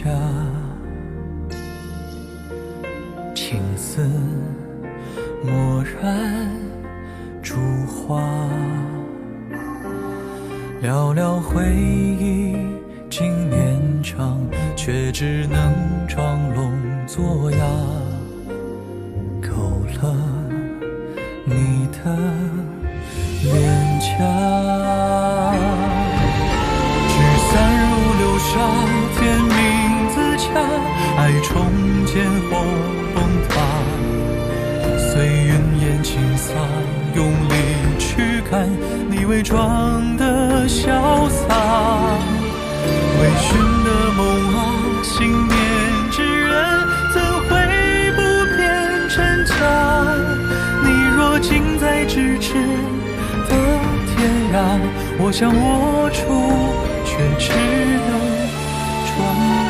家，青丝蓦然烛花，寥寥回忆经年长，却只能装聋作哑。勾勒你的脸颊，聚散如流沙，天命自洽，爱重建后崩塌。随云烟轻洒，用力驱赶你伪装的潇洒。微醺的梦啊，信念之人怎会不变真假？你若近在咫尺的天涯，我想握住，却只能装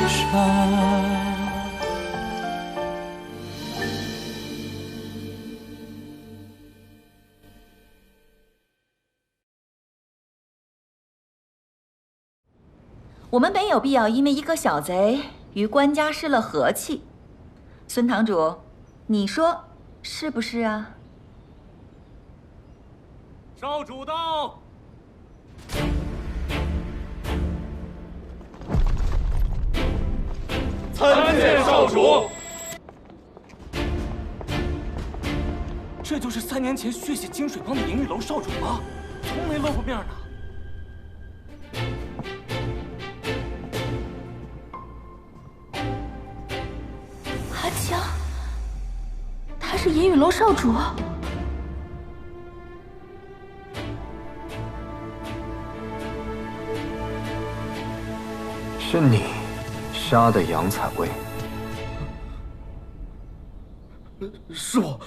傻。我们没有必要因为一个小贼与官家失了和气。孙堂主，你说是不是啊？少主到。参见少主。这就是3年前血洗清水帮的银玉楼少主吗？从没露过面呢。阿强，他是银玉楼少主。是你杀的杨采薇。是我。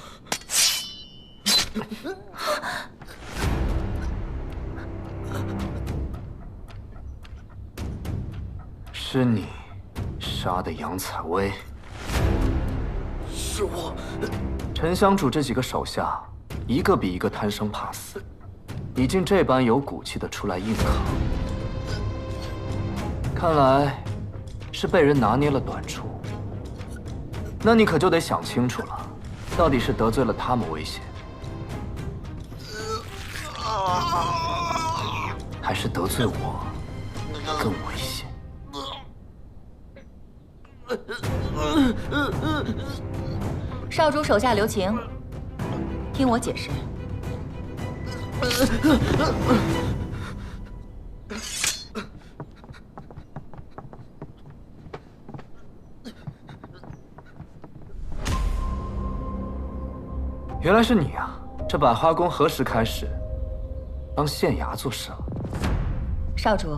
是你杀的杨采薇。是我。沉香主这几个手下，一个比一个贪生怕死，你竟这般有骨气的出来硬扛，看来是被人拿捏了短处。那你可就得想清楚了，到底是得罪了他们危险，还是得罪我更危险？少主手下留情，听我解释。原来是你啊！这百花宫何时开始当县衙做事了？少主，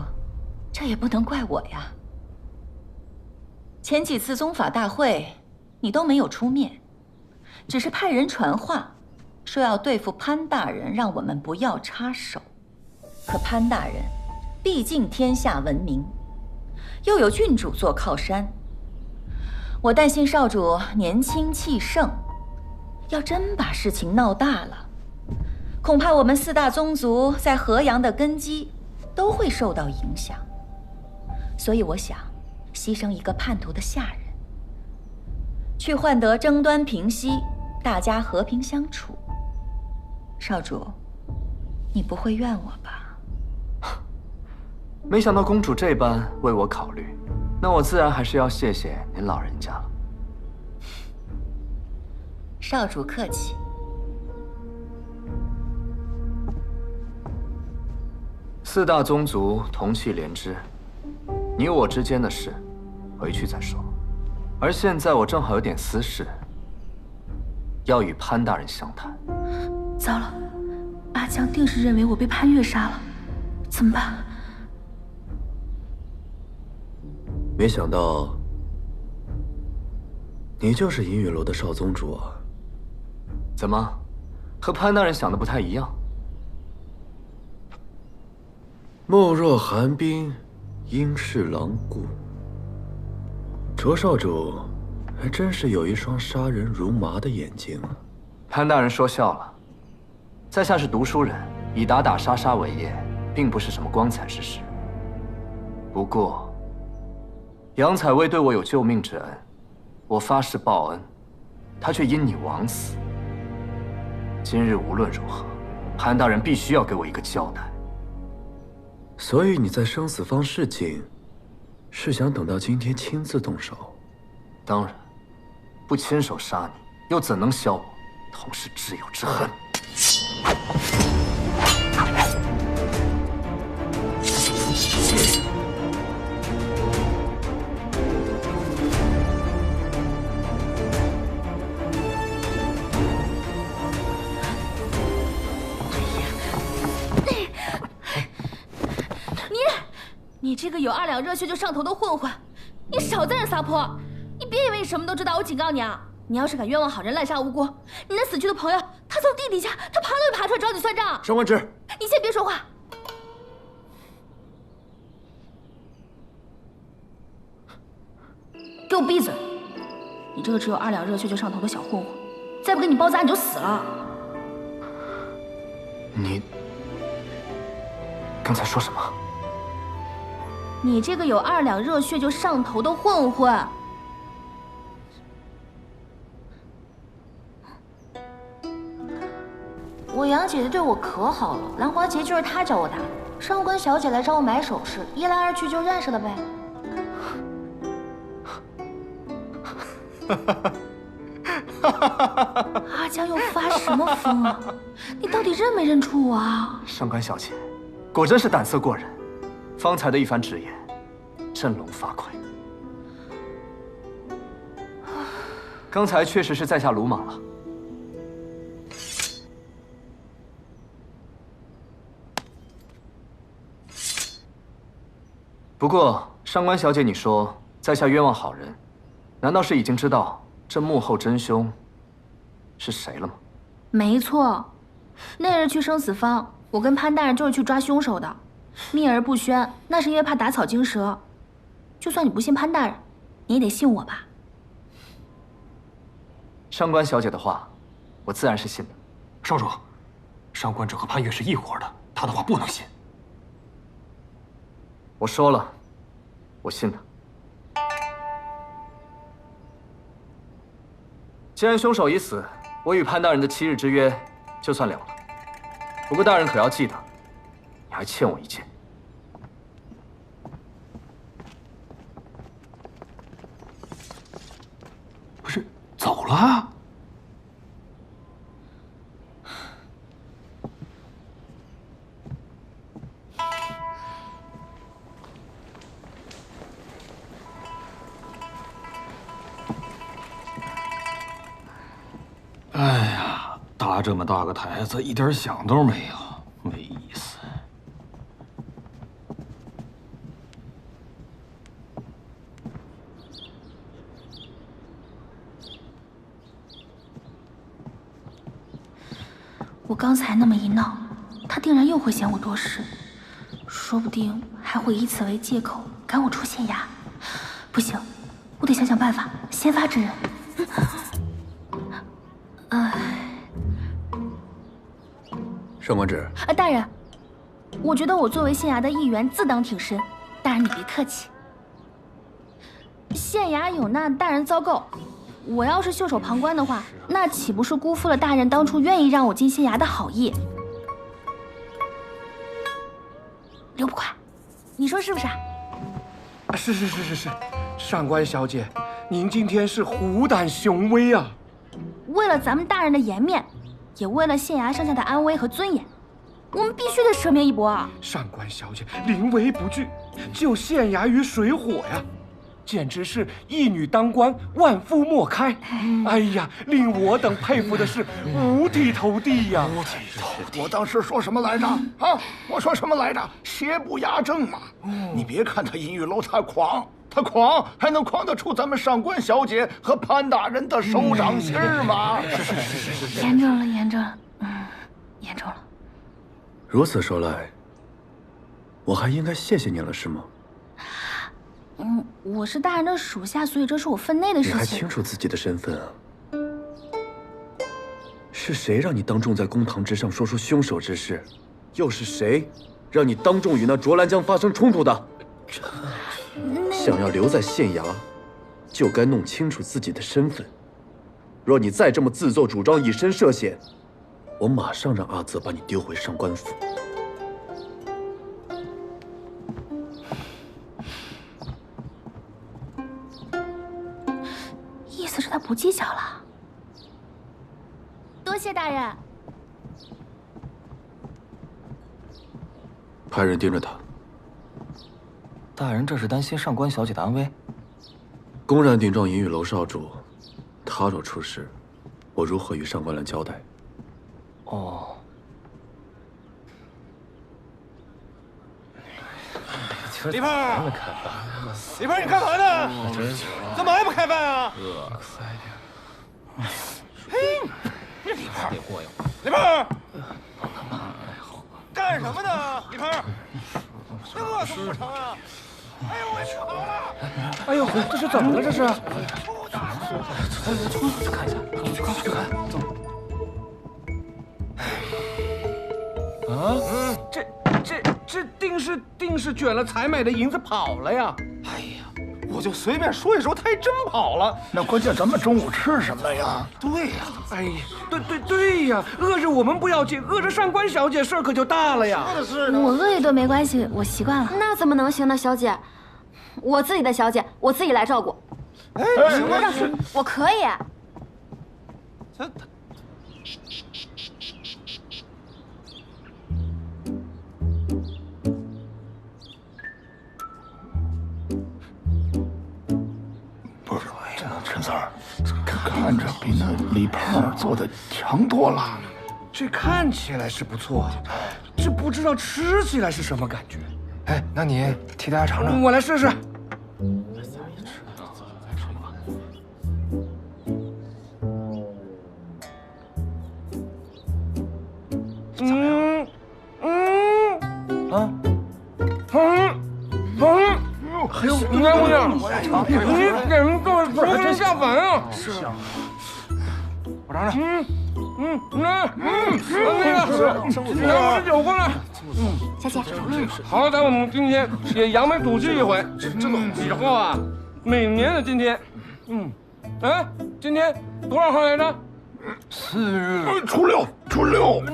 这也不能怪我呀。前几次宗法大会，你都没有出面，只是派人传话，说要对付潘大人，让我们不要插手。可潘大人毕竟天下闻名，又有郡主做靠山，我担心少主年轻气盛，要真把事情闹大了，恐怕我们4大宗族在河阳的根基都会受到影响。所以我想牺牲一个叛徒的下人，去换得争端平息，大家和平相处。少主，你不会怨我吧？没想到公主这般为我考虑，那我自然还是要谢谢您老人家了。少主客气。4大宗族同气连枝，你我之间的事，回去再说。而现在我正好有点私事，要与潘大人详谈。糟了，阿强定是认为我被潘越杀了，怎么办？没想到你就是银玉楼的少宗主啊！怎么，和潘大人想的不太一样？貌若寒冰，应是狼顾。卓少主还真是有一双杀人如麻的眼睛啊！潘大人说笑了，在下是读书人，以打打杀杀为业，并不是什么光彩之事。不过，杨采薇对我有救命之恩，我发誓报恩，她却因你枉死。今日无论如何，潘大人必须要给我一个交代。所以你在生死方示警，是想等到今天亲自动手？当然，不亲手杀你，又怎能消我同是挚友之恨？你这个有2两热血就上头的混混，你少在这撒泼！你别以为你什么都知道，我警告你啊！你要是敢冤枉好人，滥杀无辜，你那死去的朋友，他从地底下，他爬都会爬出来找你算账。上官芷，你先别说话。给我闭嘴！你这个只有2两热血就上头的小混混，再不给你包扎你就死了。你刚才说什么？你这个有2两热血就上头的混混，我杨姐姐对我可好了，兰花节就是她找我打的，上官小姐来找我买首饰，一来二去就认识了呗。阿江又发什么疯啊？你到底认没认出我啊？上官小姐，果真是胆色过人。方才的一番直言，振聋发聩。刚才确实是在下鲁莽了。不过，上官小姐，你说在下冤枉好人，难道是已经知道这幕后真凶是谁了吗？没错，那日去生死方，我跟潘大人就是去抓凶手的。秘而不宣，那是因为怕打草惊蛇。就算你不信潘大人，你也得信我吧。上官小姐的话，我自然是信的。少主，上官芷和潘越是一伙的，他的话不能信。我说了，我信他。既然凶手已死，我与潘大人的7日之约就算了了。不过大人可要记得，你还欠我一件。不是走了？哎呀，搭这么大个台子，一点响都没有，没意思。我刚才那么一闹，他定然又会嫌我多事，说不定还会以此为借口赶我出县衙。不行，我得想想办法，先发制人。上官芷，大人，我觉得我作为县衙的一员，自当挺身。大人你别客气。县衙有难，大人遭垢，我要是袖手旁观的话，那岂不是辜负了大人当初愿意让我进县衙的好意？刘捕快，你说是不是啊？是，上官小姐，您今天是虎胆雄威啊！为了咱们大人的颜面，也为了县衙上下的安危和尊严，我们必须得舍命一搏啊！上官小姐临危不惧，救县衙于水火呀，简直是一女当关，万夫莫开。哎呀，令我等佩服的是五体投地呀！五体投地！我当时说什么来着？啊，我说什么来着？邪不压正嘛！你别看他银玉楼他狂还能狂得出咱们上官小姐和潘大人的手掌心吗？是，严重了，严重了，严重了。如此说来，我还应该谢谢你了，是吗？我是大人的属下，所以这是我分内的事情。你还清楚自己的身份啊？是谁让你当众在公堂之上说出凶手之事？又是谁让你当众与那卓兰江发生冲突的？想要留在县衙，就该弄清楚自己的身份。若你再这么自作主张、以身涉险，我马上让阿泽把你丢回上官府。意思是他不计较了。多谢大人。派人盯着他。大人这是担心上官小姐的安危？公然顶撞银玉楼少主，他若出事，我如何与上官兰交代？哦。李胖，李胖，你干嘛呢？怎么还不开饭啊？嘿，这李胖，李胖，干什么呢？李胖，这饿死不成啊！哎呦，我去好了！哎呦，这是怎么了？这是？去看一下，快去看，走。啊，这定是卷了采买的银子跑了呀！哎呀，我就随便说一说，他还真跑了。那关键咱们中午吃什么呀？对呀，哎呀，对呀，饿着我们不要紧，饿着上官小姐事儿可就大了呀！是我饿一顿没关系，我习惯了。那怎么能行呢，小姐？我自己的小姐，我自己来照顾。哎，行我让去，我可以。不是，陈三儿，看着比那李胖做的强多了。这看起来是不错，这不知道吃起来是什么感觉。哎，那你替大家尝尝。我来试试。哎呦，你看不样？你给人做的不是下凡啊！是啊，我尝尝。那个，你拿我的酒过来。小姐，好歹我们今天也扬眉吐气一回。以后啊，每年的今天，今天多少号来着？4月初六。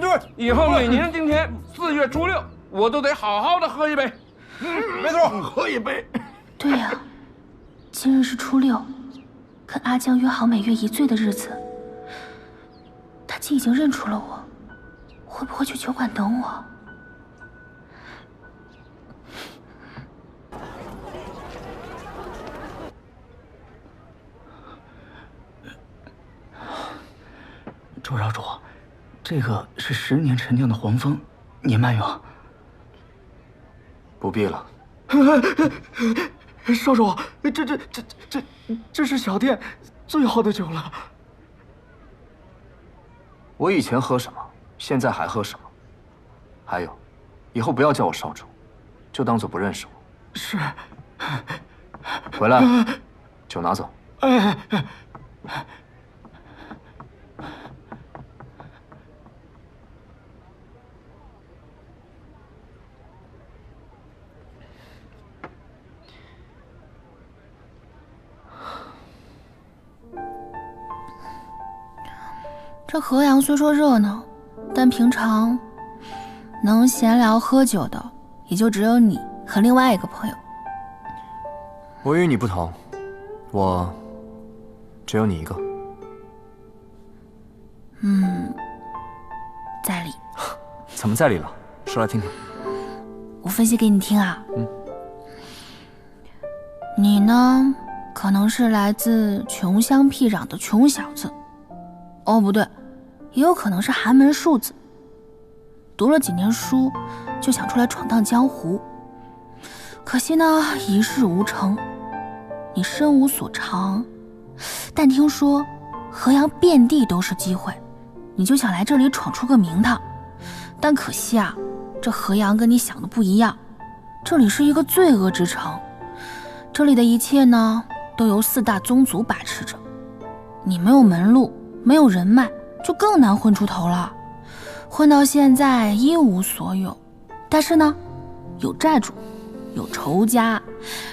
对，以后每年的今天4月初6，我都得好好的喝一杯。没错，喝一杯。对呀，今日是初6，跟阿江约好每月1醉的日子。他既已经认出了我，会不会去酒馆等我？周少主，这个是10年陈酿的黄蜂，您慢用。不必了。少主，这是小店最好的酒了。我以前喝什么，现在还喝什么。还有，以后不要叫我少主，就当做不认识我。是。回来，酒拿走。这河阳虽说热闹，但平常能闲聊喝酒的，也就只有你和另外一个朋友。我与你不同，我只有你一个。在理。怎么在理了？说来听听。我分析给你听啊。你呢，可能是来自穷乡僻壤的穷小子。哦，不对，也有可能是寒门庶子，读了几年书就想出来闯荡江湖，可惜呢一事无成。你身无所长，但听说河阳遍地都是机会，你就想来这里闯出个名堂。但可惜啊，这河阳跟你想的不一样，这里是一个罪恶之城，这里的一切呢都由4大宗族把持着，你没有门路，没有人脉，就更难混出头了。混到现在一无所有，但是呢，有债主，有仇家，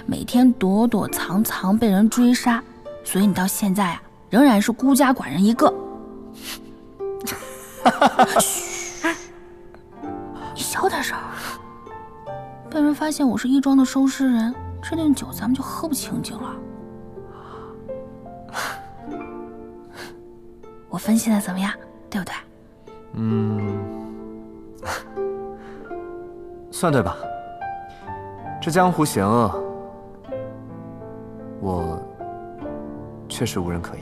每天躲躲藏藏被人追杀，所以你到现在啊，仍然是孤家寡人一个。嘘，你小点声。被人发现我是义庄的收尸人，这顿酒咱们就喝不清净了。我分析的怎么样？对不对？算对吧？这江湖险恶，我确实无人可依。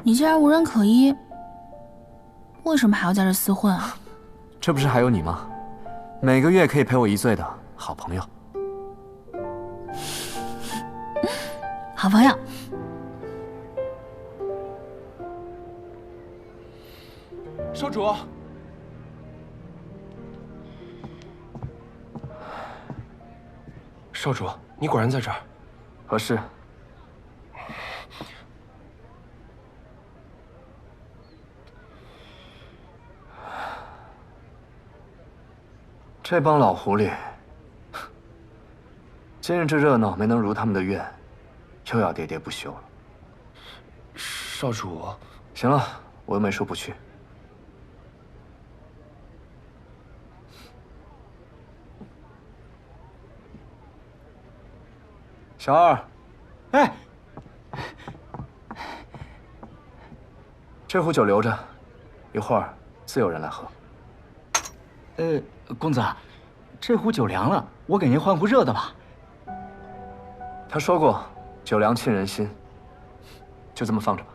你既然无人可依，为什么还要在这厮混啊？这不是还有你吗？每个月可以陪我一醉的好朋友。好朋友。少主，少主，你果然在这儿。何事？这帮老狐狸，今日这热闹没能如他们的愿，又要喋喋不休了。少主，行了，我又没说不去。小二，哎，这壶酒留着，一会儿自有人来喝。公子，这壶酒凉了，我给您换壶热的吧。他说过，酒凉沁人心，就这么放着吧。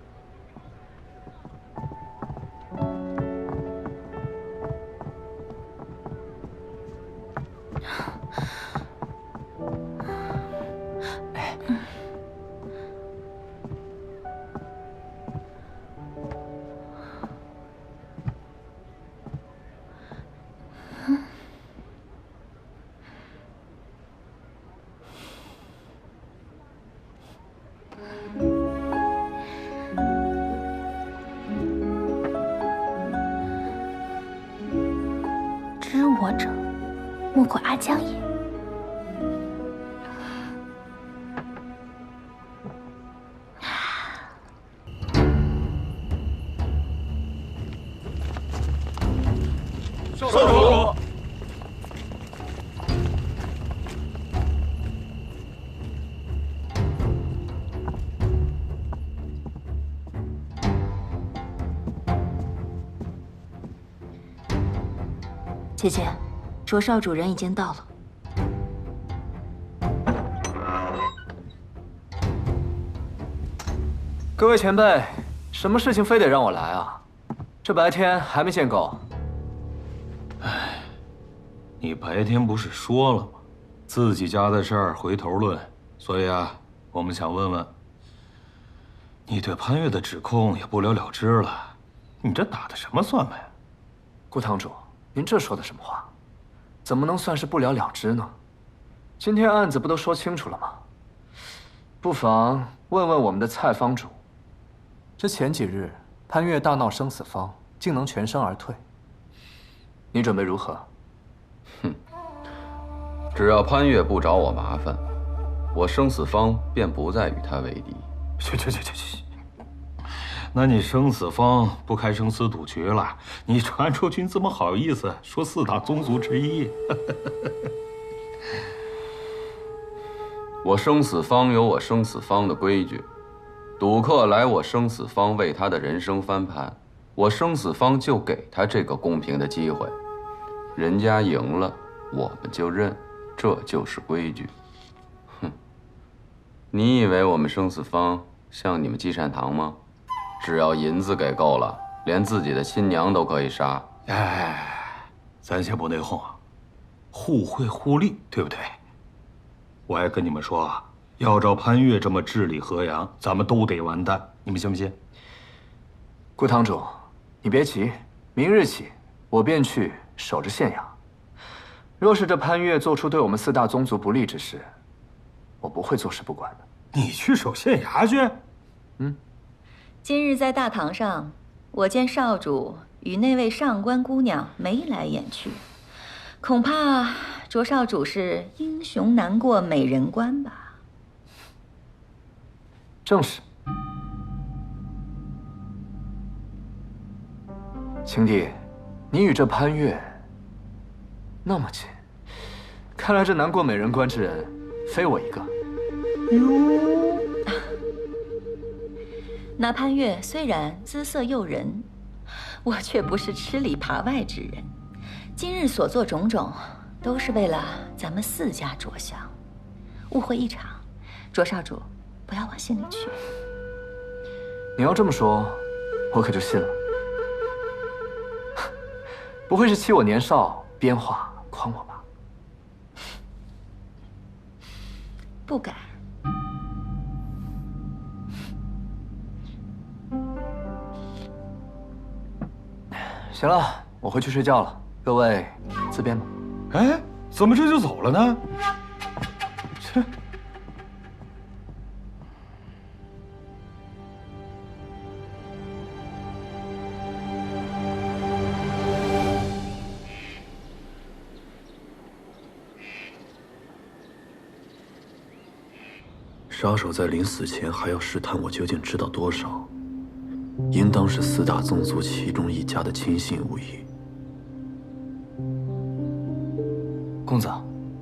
知我者，莫过阿江也。少主，姐姐，卓少主人已经到了。各位前辈，什么事情非得让我来啊？这白天还没见够。哎，你白天不是说了吗？自己家的事儿回头论。所以啊，我们想问问，你对潘越的指控也不了了之了，你这打的什么算盘呀？顾堂主，您这说的什么话？怎么能算是不了了之呢？今天案子不都说清楚了吗？不妨问问我们的蔡坊主，这前几日潘越大闹生死坊，竟能全身而退，你准备如何？哼，只要潘越不找我麻烦，我生死坊便不再与他为敌。去！那你生死坊不开生死赌局了？你传出去怎么好意思说四大宗族之一？我生死坊有我生死坊的规矩，赌客来我生死坊为他的人生翻盘，我生死坊就给他这个公平的机会。人家赢了，我们就认，这就是规矩。哼，你以为我们生死坊像你们积善堂吗？只要银子给够了，连自己的亲娘都可以杀。哎，咱先不内讧啊，互惠互利，对不对？我还跟你们说啊，要照潘越这么治理河阳，咱们都得完蛋，你们信不信？顾堂主，你别急，明日起我便去守着县衙。若是这潘越做出对我们四大宗族不利之事，我不会坐视不管的。你去守县衙去？今日在大堂上，我见少主与那位上官姑娘眉来眼去，恐怕卓少主是英雄难过美人关吧？正是。青帝，你与这潘越那么近，看来这难过美人关之人，非我一个。哟，那潘越虽然姿色诱人，我却不是吃里扒外之人。今日所做种种，都是为了咱们4家着想，误会一场，卓少主不要往心里去。你要这么说，我可就信了。不会是欺我年少，编话诓我吧？不敢。行了，我回去睡觉了，各位自便吧。哎，怎么这就走了呢？切！杀手在临死前还要试探我究竟知道多少，应当是4大宗族其中一家的亲信无疑。公子，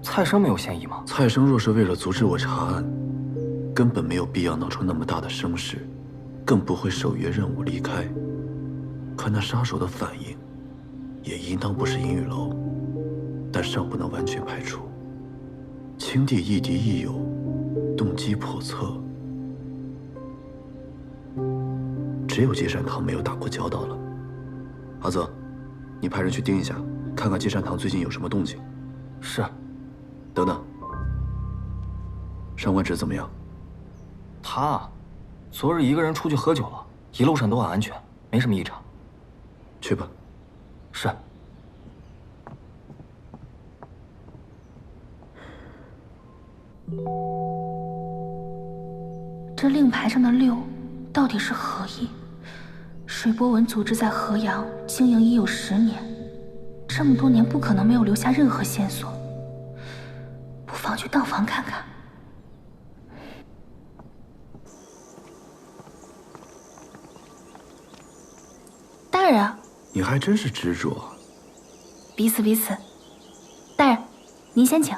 蔡生没有嫌疑吗？蔡生若是为了阻止我查案，根本没有必要闹出那么大的声势，更不会守约任务离开。看那杀手的反应，也应当不是阴雨楼，但尚不能完全排除。青帝亦敌亦友，动机叵测，只有接善堂没有打过交道了。阿泽，你派人去盯一下，看看接善堂最近有什么动静。是。等等，上官芷怎么样？他昨日一个人出去喝酒了，一路上都很安全，没什么异常。去吧。是。这令牌上的6到底是何意？水波纹组织在河阳经营已有10年，这么多年不可能没有留下任何线索，不妨去当房看看。大人，你还真是执着。彼此彼此。大人，您先请。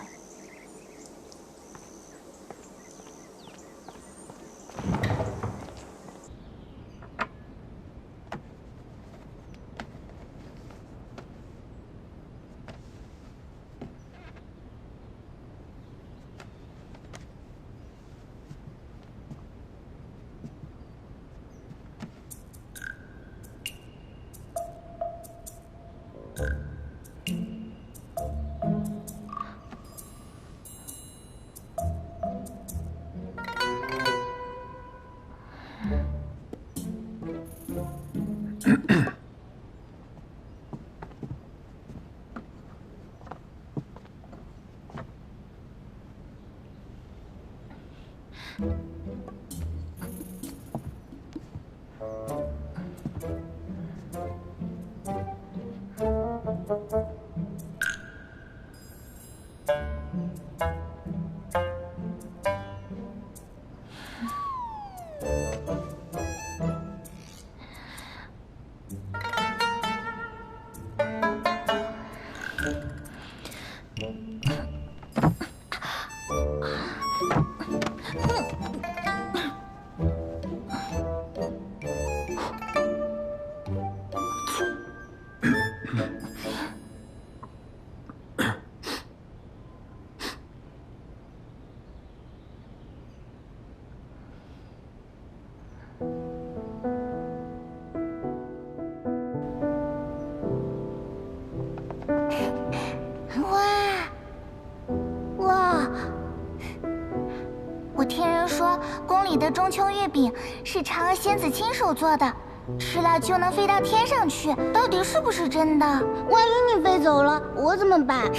中秋月饼是嫦娥仙子亲手做的，吃了就能飞到天上去，到底是不是真的？万一你飞走了，我怎么办？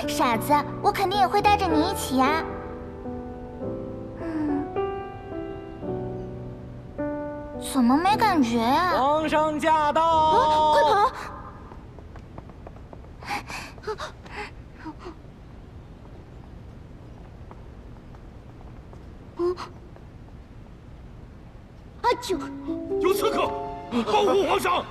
傻子，我肯定也会带着你一起呀。怎么没感觉呀？皇上驾到！快跑！阿九，有刺客，保护皇上！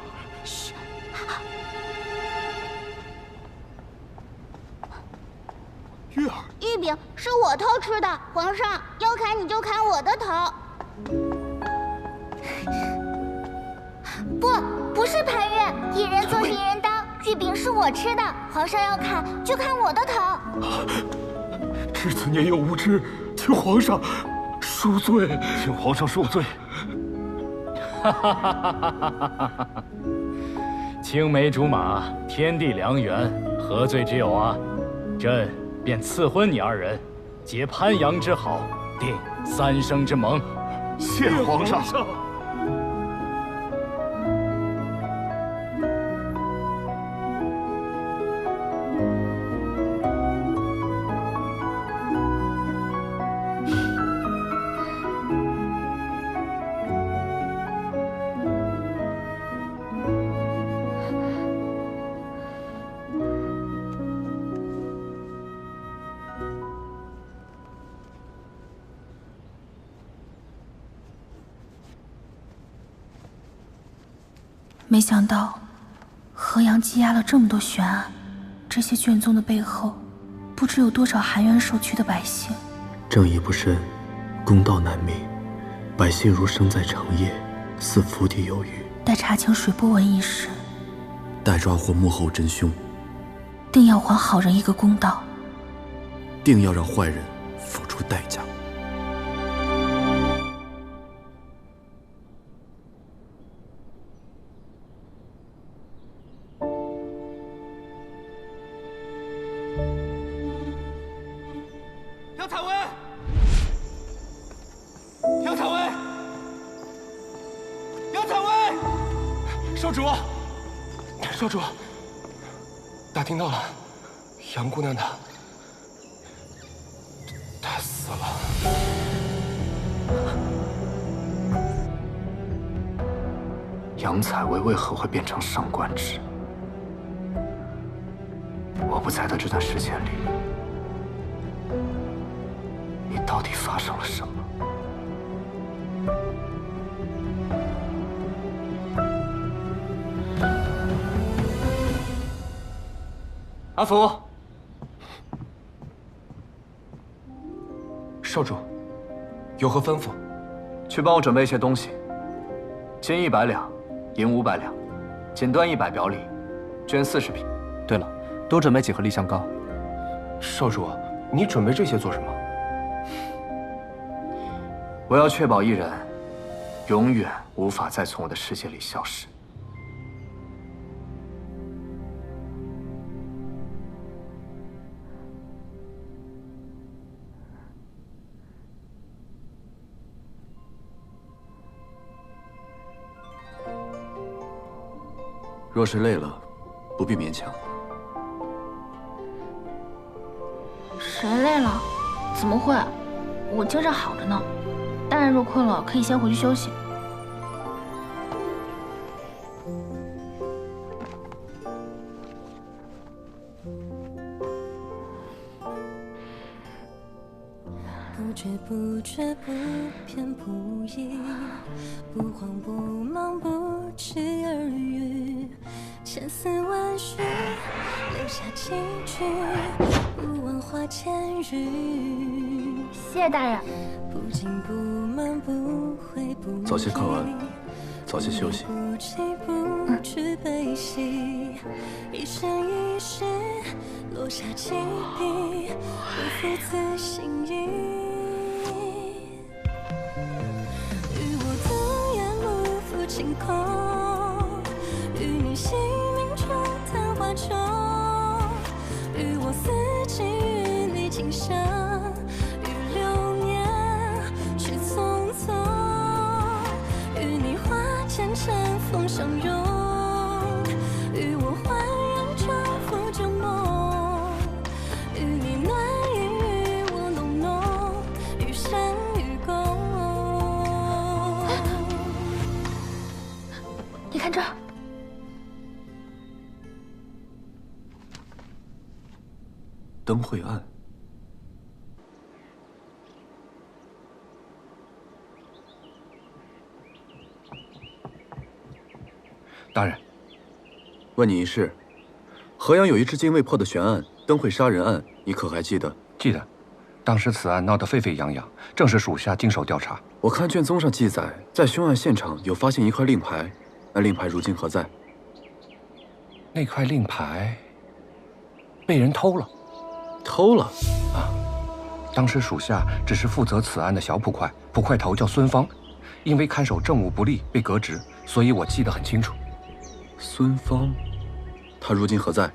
玉儿，玉饼是我偷吃的，皇上要砍你就砍我的头。不是潘越，一人做一人当，玉饼是我吃的，皇上要砍就砍我的头。侄子年幼无知，请皇上恕罪，请皇上恕罪。青梅竹马，天地良缘，何罪之有啊？朕便赐婚你二人，结潘阳之好，定三生之盟。谢皇上。没想到，河阳积压了这么多悬案，这些卷宗的背后，不知有多少含冤受屈的百姓。正义不伸，公道难明，百姓如生在长夜，似釜底有余。待查清水波纹一事，待抓获幕后真凶，定要还好人一个公道，定要让坏人付出代价。杨采薇，杨采薇，杨采薇，少主，少主，打听到了，杨姑娘她死了。杨采薇为何会变成上官芷？我不在的这段时间里，你到底发生了什么？阿福，少主，有何吩咐？去帮我准备一些东西，金100两，银500两，锦缎100表里，绢40匹。对了，多准备几盒丽香膏。少主，你准备这些做什么？我要确保一人永远无法再从我的世界里消失。若是累了，不必勉强。谁累了？怎么会？我精神好着呢。大人若困了，可以先回去休息。不知不觉，不偏不倚，不慌不忙，不期而遇，千丝万绪，留下几句，不忘花间语。谢谢大人。不紧不慢，不悔不早些看完，早些休息。不疾不惧悲喜，一生一世，落下几笔，不负此心意。与我独眼不负晴空，与你姓名中谈话中，与我四季，与你今生，与流年去匆匆，与你花间尘封相拥，与我还原重复旧梦，与你暖意，与我浓浓，与深与共。你看这儿，灯会暗。大人，问你一事，河阳有一至今未破的悬案——灯会杀人案，你可还记得？记得，当时此案闹得沸沸扬扬，正是属下经手调查。我看卷宗上记载，在凶案现场有发现一块令牌，那令牌如今何在？那块令牌被人偷了。偷了？啊！当时属下只是负责此案的小捕快，捕快头叫孙芳，因为看守政务不力被革职，所以我记得很清楚。孙芳，他如今何在？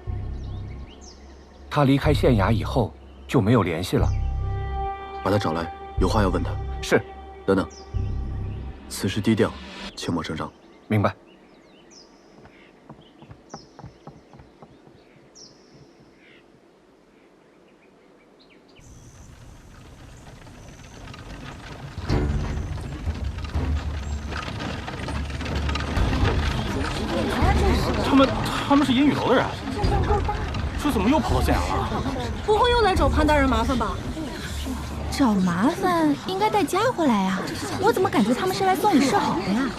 他离开县衙以后就没有联系了。把他找来，有话要问他。是。等等，此事低调，切莫声张。明白。他们是阴雨楼的人，这怎么又跑到县衙了？不会又来找潘大人麻烦吧？找麻烦应该带家伙来呀，我怎么感觉他们是来送你示好的呀？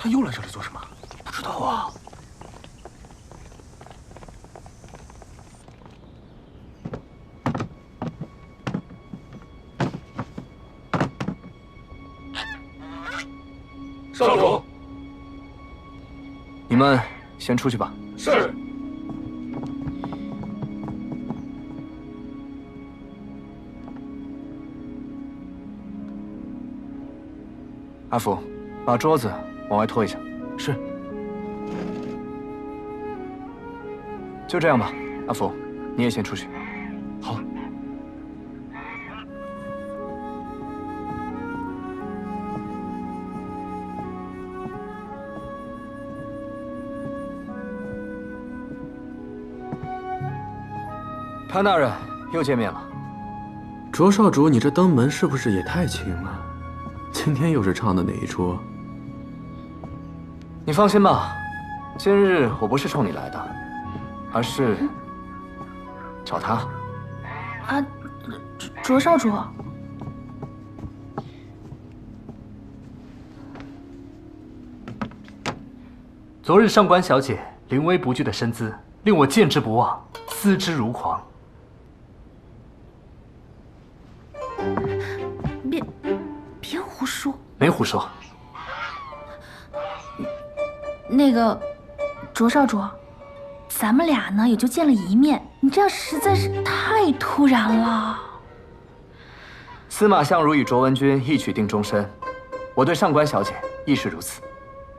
他又来这里做什么？不知道啊。少主，你们先出去吧。是。阿福，把桌子往外拖一下。是。就这样吧，阿福，你也先出去。好。潘大人，又见面了。卓少主，你这登门是不是也太轻了？今天又是唱的哪一出？你放心吧，今日我不是冲你来的，而是找他。啊，卓少主。昨日上官小姐临危不惧的身姿，令我见之不忘，思之如狂。别胡说。没胡说。那个，卓少主，咱们俩呢也就见了一面，你这样实在是太突然了。司马相如与卓文君一曲定终身，我对上官小姐亦是如此。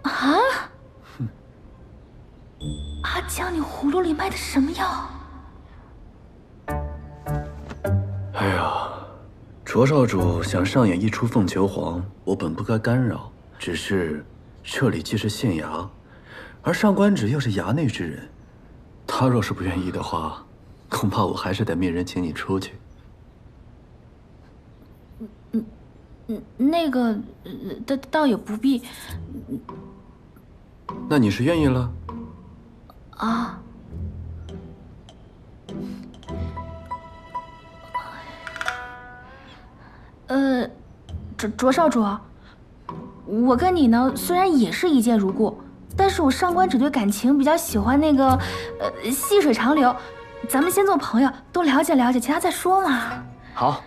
啊？阿江，你葫芦里卖的什么药？哎呀，卓少主想上演一出凤求凰，我本不该干扰，只是这里既是县衙，而上官芷又是衙内之人，他若是不愿意的话，恐怕我还是得命人请你出去。那个，倒也不必。那你是愿意了？啊。卓少主，我跟你呢虽然也是一见如故，但是我上官芷对感情比较喜欢那个，细水长流，咱们先做朋友，多了解了解，其他再说嘛。好，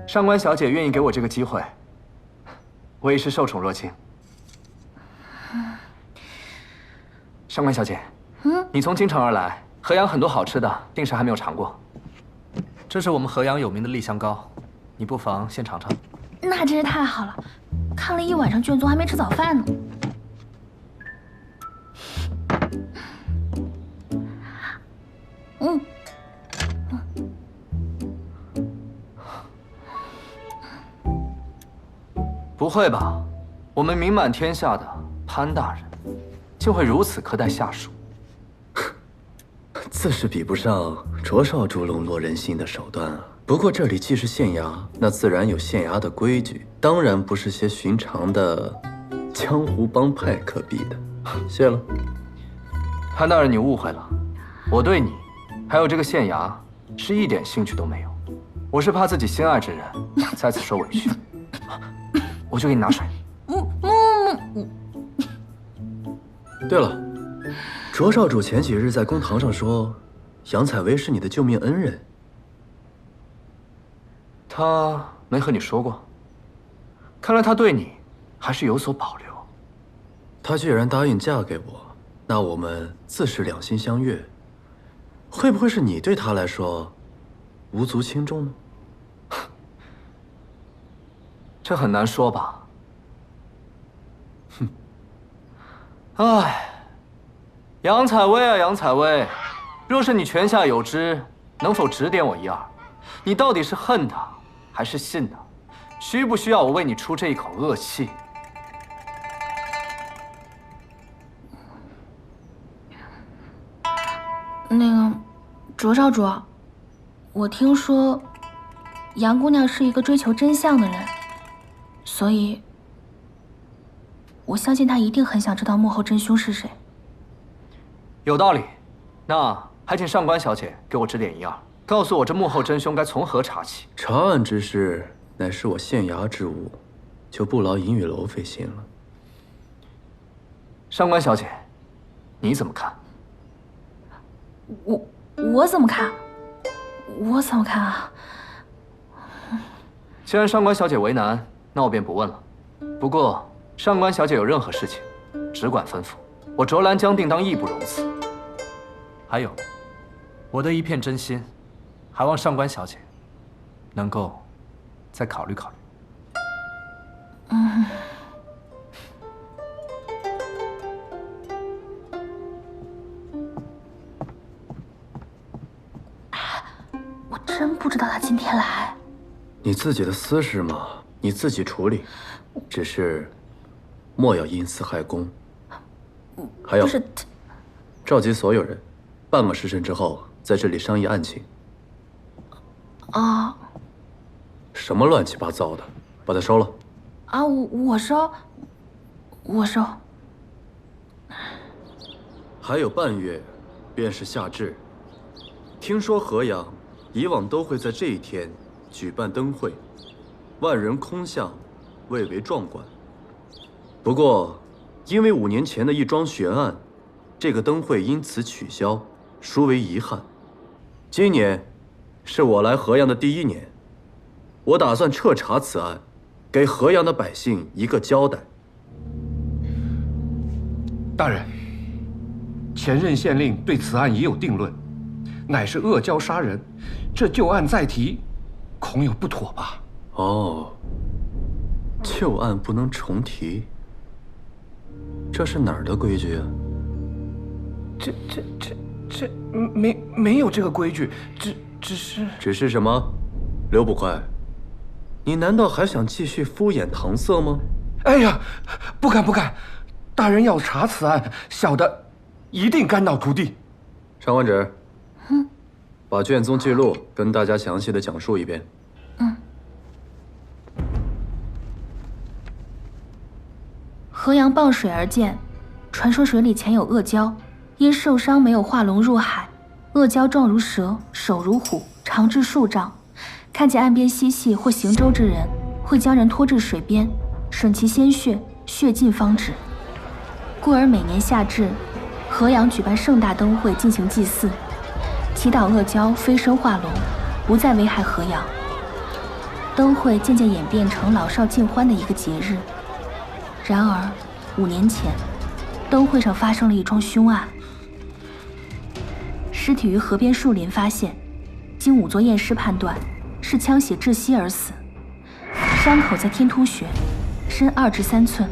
上官小姐愿意给我这个机会，我也是受宠若惊。上官小姐，你从京城而来，河阳很多好吃的，定是还没有尝过。这是我们河阳有名的丽香糕，你不妨先尝尝。那真是太好了，看了一晚上卷宗还没吃早饭呢。不会吧？我们名满天下的潘大人，竟会如此苛待下属？自是比不上卓少主笼络人心的手段啊。不过这里既是县衙，那自然有县衙的规矩，当然不是些寻常的江湖帮派可比的。谢了。潘大人，你误会了，我对你，还有这个县衙，是一点兴趣都没有。我是怕自己心爱之人再次受委屈。我去给你拿水。对了，卓少主前几日在公堂上说，杨采薇是你的救命恩人。他没和你说过？看来他对你还是有所保留。他既然答应嫁给我，那我们自是两心相悦。会不会是你对他来说无足轻重呢？这很难说吧。哼。唉，杨采薇啊，杨采薇，若是你泉下有知，能否指点我一二？你到底是恨他，还是信他？需不需要我为你出这一口恶气？那个，卓少主，我听说杨姑娘是一个追求真相的人，所以我相信她一定很想知道幕后真凶是谁。有道理，那还请上官小姐给我指点一二，告诉我这幕后真凶该从何查起。查案之事乃是我县衙之务，就不劳银雨楼费心了。上官小姐，你怎么看？我怎么看？我怎么看啊？既然上官小姐为难，那我便不问了。不过上官小姐有任何事情，只管吩咐，我卓兰将定当义不容辞。还有，我的一片真心，还望上官小姐能够再考虑考虑。我真不知道他今天来。你自己的私事嘛，你自己处理，只是莫要因私害公。还有，召集所有人，半个时辰之后在这里商议案情。啊！什么乱七八糟的，把它收了。啊，我收。还有半月，便是夏至。听说河阳以往都会在这一天举办灯会，万人空巷，蔚为壮观。不过，因为5年前的一桩悬案，这个灯会因此取消，殊为遗憾。今年是我来河阳的第1年，我打算彻查此案，给河阳的百姓一个交代。大人，前任县令对此案已有定论，乃是恶交杀人，这旧案再提，恐有不妥吧？哦，旧案不能重提，这是哪儿的规矩啊？这没有这个规矩，只是什么？刘捕快，你难道还想继续敷衍搪塞吗？哎呀，不敢！大人要查此案，小的一定肝脑涂地。上官芷，把卷宗记录跟大家详细的讲述一遍。河阳傍水而建，传说水里潜有恶蛟，因受伤没有化龙入海，恶蛟状如蛇，手如虎，长至数丈。看见岸边嬉戏或行舟之人，会将人拖至水边，吮其鲜血，血尽方止。故而每年夏至，河阳举办盛大灯会进行祭祀，祈祷恶蛟飞升化龙，不再危害河阳。灯会渐渐演变成老少尽欢的一个节日。然而5年前，灯会上发生了一桩凶案，尸体于河边树林发现，经仵作验尸判断是枪血窒息而死，伤口在天突穴，深2至3寸，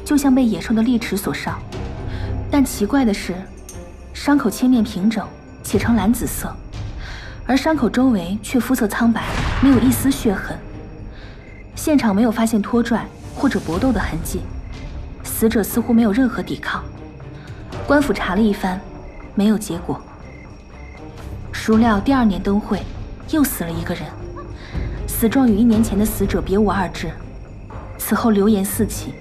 就像被野兽的利齿所伤。但奇怪的是，伤口切面平整且呈蓝紫色，而伤口周围却肤色苍白，没有一丝血痕。现场没有发现拖拽或者搏斗的痕迹，死者似乎没有任何抵抗。官府查了一番，没有结果。孰料第2年灯会又死了一个人，死状与1年前的死者别无二致。此后流言四起，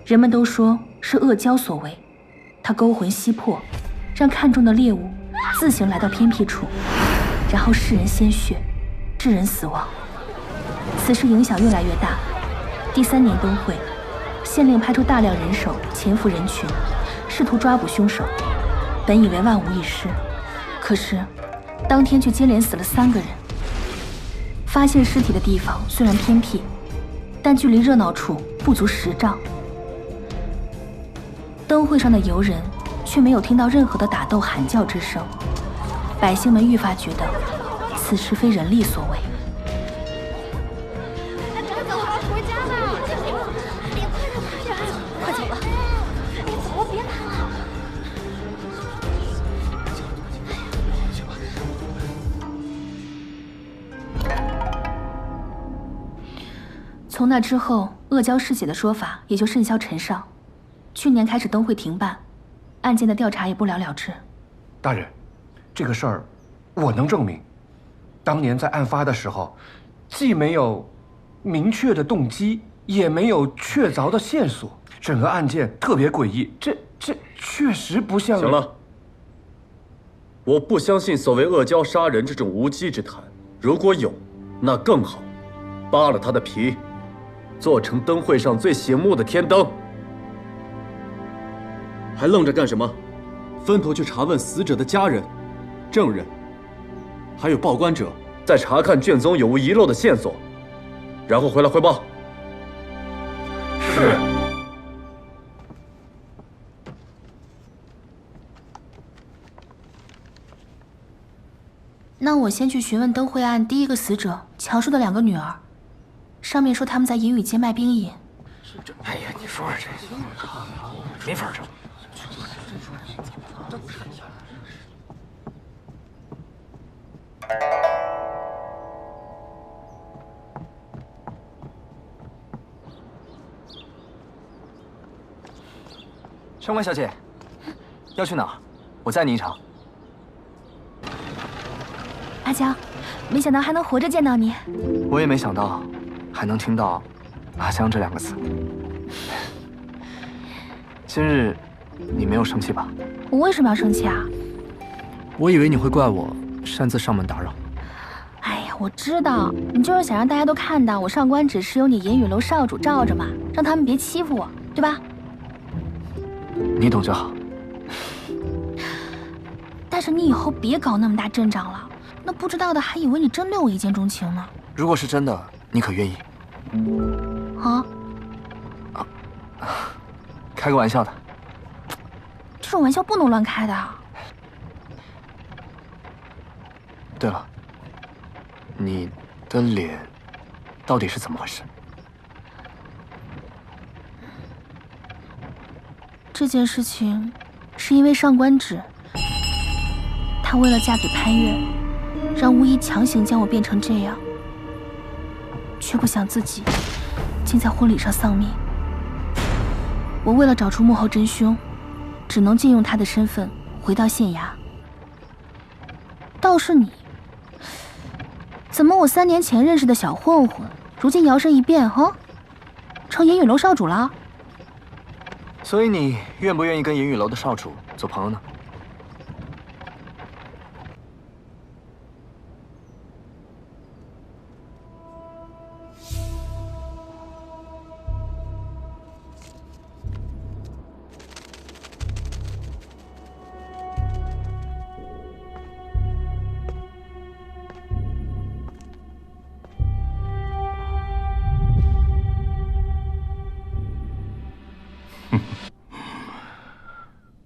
人们都说是阿胶所为，他勾魂吸魄，让看中的猎物自行来到偏僻处，然后噬人鲜血，致人死亡。此事影响越来越大。第3年灯会，县令派出大量人手潜伏人群，试图抓捕凶手。本以为万无一失，可是当天却接连死了3个人。发现尸体的地方虽然偏僻，但距离热闹处不足10丈。灯会上的游人却没有听到任何的打斗喊叫之声，百姓们愈发觉得此事非人力所为。回家吧，快走吧，你走了别谈了。从那之后，阿胶失血的说法也就甚嚣尘上。去年开始灯会停办，案件的调查也不了了之。大人，这个事儿我能证明。当年在案发的时候，既没有明确的动机，也没有确凿的线索，整个案件特别诡异。这确实不像。行了，我不相信所谓阿胶杀人这种无稽之谈。如果有，那更好，扒了他的皮，做成灯会上最醒目的天灯。还愣着干什么？分头去查问死者的家人、证人，还有报关者，再查看卷宗有无遗漏的线索，然后回来汇报。是。那我先去询问灯会案第1个死者乔叔的2个女儿，上面说他们在银雨街卖冰饮。哎呀，你说说这，没法整。上官小姐，要去哪儿？我载你一程。阿娇，没想到还能活着见到你。我也没想到，还能听到“阿香”这2个字。今日你没有生气吧？我为什么要生气啊？我以为你会怪我擅自上门打扰。哎呀，我知道你就是想让大家都看到我上官芷是有你银雨楼少主罩着嘛，让他们别欺负我，对吧？你懂就好。但是你以后别搞那么大阵仗了，那不知道的还以为你真对我一见钟情呢。如果是真的，你可愿意？啊？开个玩笑的。这种玩笑不能乱开的。对了，你的脸到底是怎么回事？这件事情是因为上官芷，她为了嫁给潘越，让巫医强行将我变成这样，却不想自己竟在婚礼上丧命。我为了找出幕后真凶，只能借用他的身份回到县衙。倒是你，怎么我3年前认识的小混混，如今摇身一变，成银雨楼少主了？所以你愿不愿意跟银雨楼的少主做朋友呢？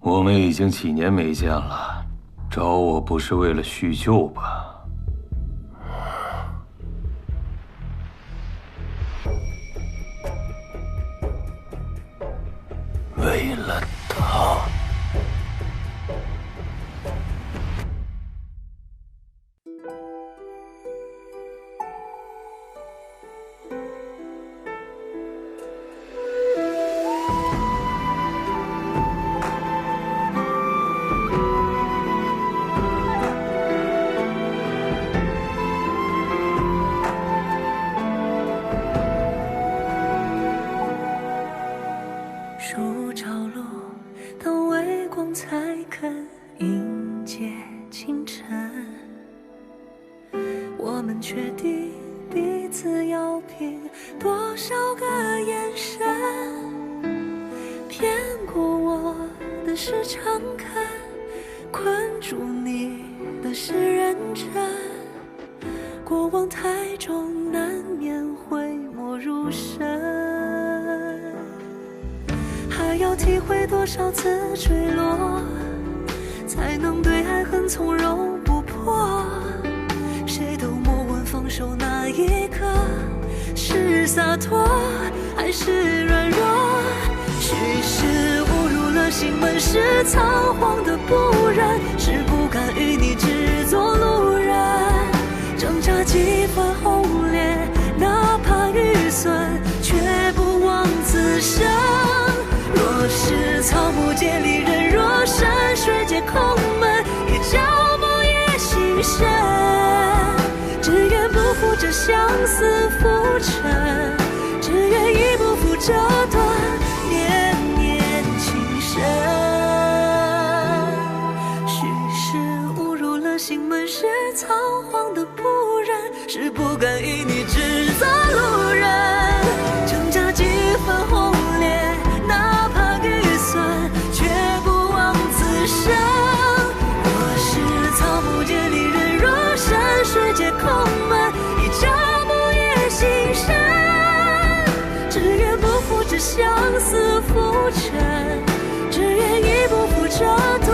我们已经几年没见了，找我不是为了叙旧吧？为了他。彼此要凭多少个眼神？骗过我的是诚恳，困住你的是认真。过往太重，难免会没入神。还要体会多少次坠落，才能对爱很从容不迫？谁都莫问放手那一刻是洒脱还是软弱。许是误入了心门，是仓皇的不忍，是不敢与你只做路人。挣扎几番轰烈，哪怕遇损，却不枉此生。若是草木皆离人，若山水皆空门，一朝梦也心深。只愿不负这相思浮沉，只愿亦不负这段绵绵情深。许是误入了心门，是仓皇的不忍，是不敢与你只做路人。挣扎几番轰烈，哪怕遇损，却不枉此生。若是草木皆离人，若山水皆空门，一朝梦也心深。只愿不负这相思浮沉，只愿亦不负这段